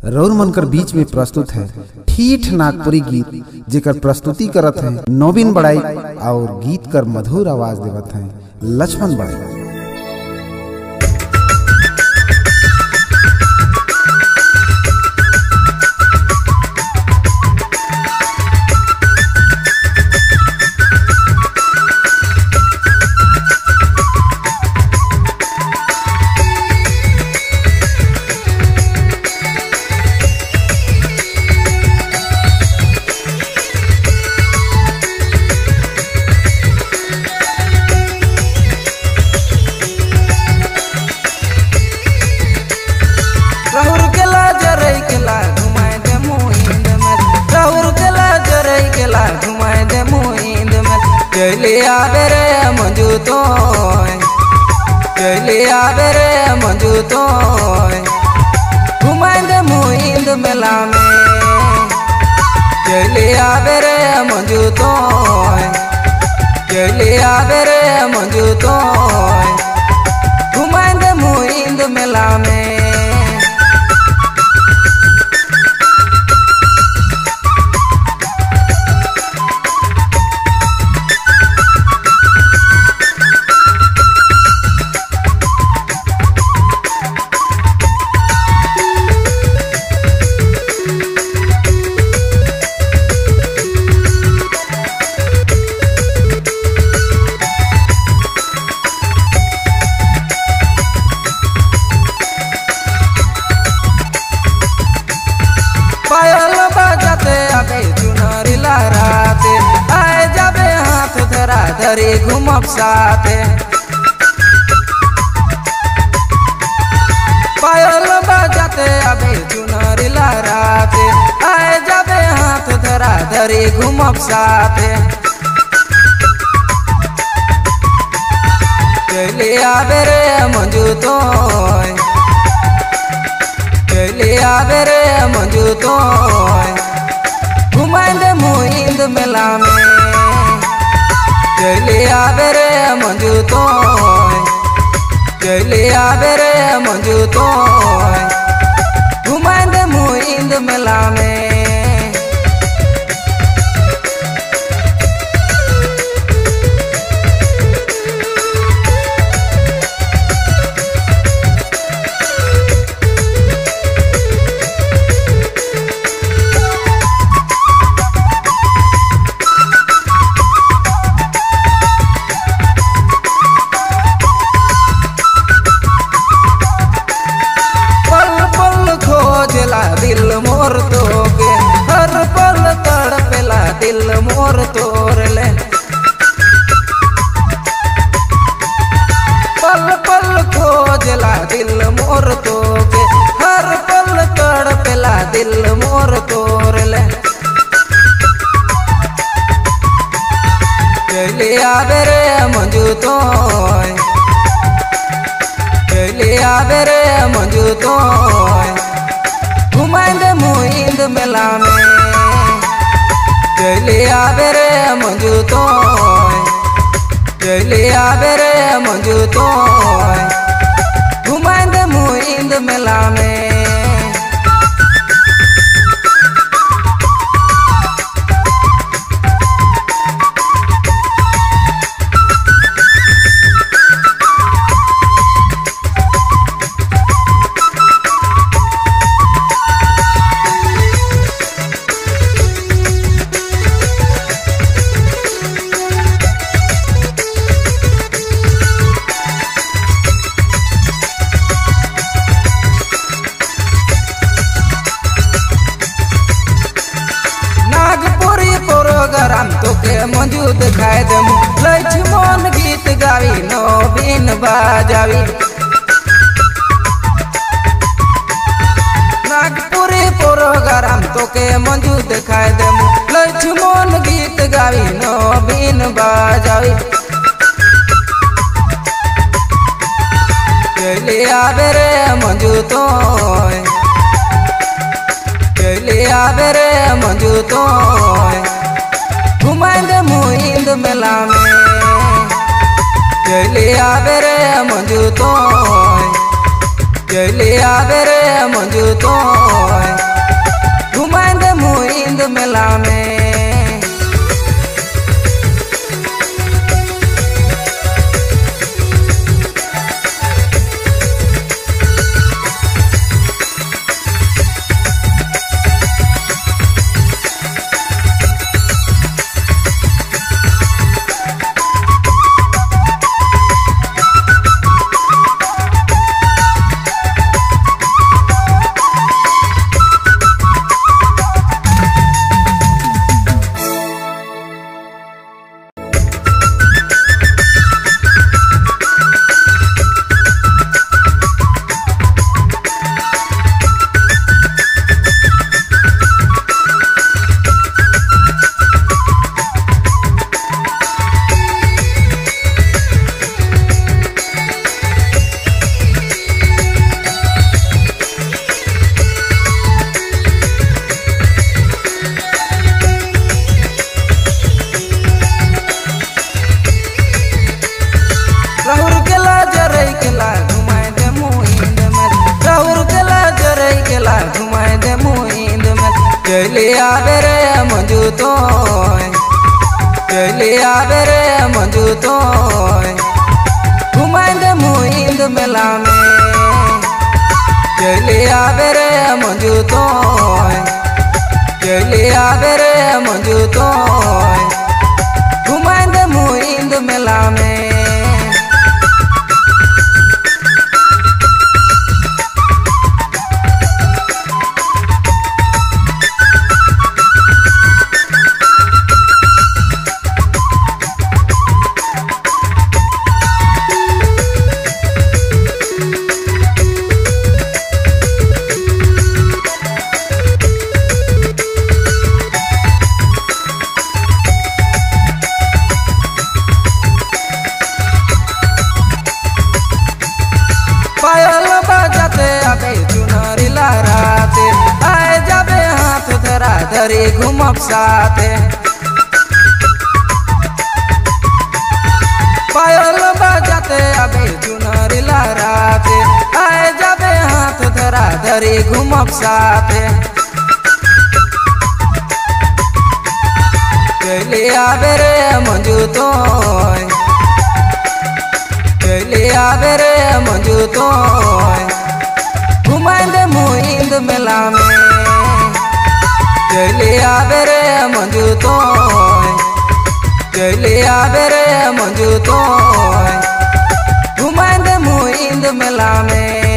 रौर मनकर बीच में प्रस्तुत है ठीठ नागपुरी गीत जेकर प्रस्तुति करत है नवीन बड़ाई और गीत कर मधुर आवाज देवत है लक्ष्मण बड़ाई। चले आवे रे मंजू तो चले आवे रे मंजू तो घुमाए दे मुइंद मेला में चले आवे रे मंजू तो चले आवे रे मंजू तो घुमाए दे मुइंद मेला में। पायल बजाते आगे चुनरी लहराते आए जाबे हाथ धरा धरी घूमब साथे। पायल बजाते आगे चुनरी लहराते आए जाबे हाथ धरा धरी घूमब साथे। चले आवे रे मंजू तो चले आवे रे मंजू तो घुमाए दे मुइंद मेला में चले आवे रे मंजू तो चले आवे रे मंजू तो घुमाए दे मुइंद मेला में। दिल मोर तो के हर पल तड़पेला दिल मोर तोर ले पल पल खोजला दिल मोर तो के हर पल तड़पेला दिल मोर तोर ले। चले आवे रे मंजू तो चले आवे रे मंजू तो घुमाए दे मुइंद मेला में चले आवे रे मंजू तो चले आवे रे मंजू तो घुमाए दे मुइंद मेला में। गरम तो के मंजू दिखाए दे लक्ष्मण गीत गावी नवीन बाजावी नागपुरी प्रोग्राम तो के मंजू दिखाए दे लक्ष्मण गीत गावी नवीन बाजावी। चले आवे रे मंजू तो चले आवे रे मंजू तो घुमाए दे मुइंद मेला में चले आवे रे मंजू तो चले आवे रे मंजू तो मेला में। चले आवे रे मंजू तो, चले आवे रे मंजू तो, घुमाएंगे मुहिंद मेला में। चले आवे रे मंजू तो, चले आवे रे मंजू तो, घुमाएंगे मुहिंद मेला में। पायल बजाते आबे चुनरी लहराते, आए जाबे हाथ धरा धरी घूमब साथे। पायल बजाते आबे चुनरी लहराते, आए जाबे हाथ धरा धरी घूमब साथे। चले आवे रे मंजू तो, चले आवे रे मंजू तो, घुमाएंगे मुहिंद मेला में। चले आवे रे मंजू तो, चले आवे रे मंजू तो, घुमाएंगे मुहिंद मेला में।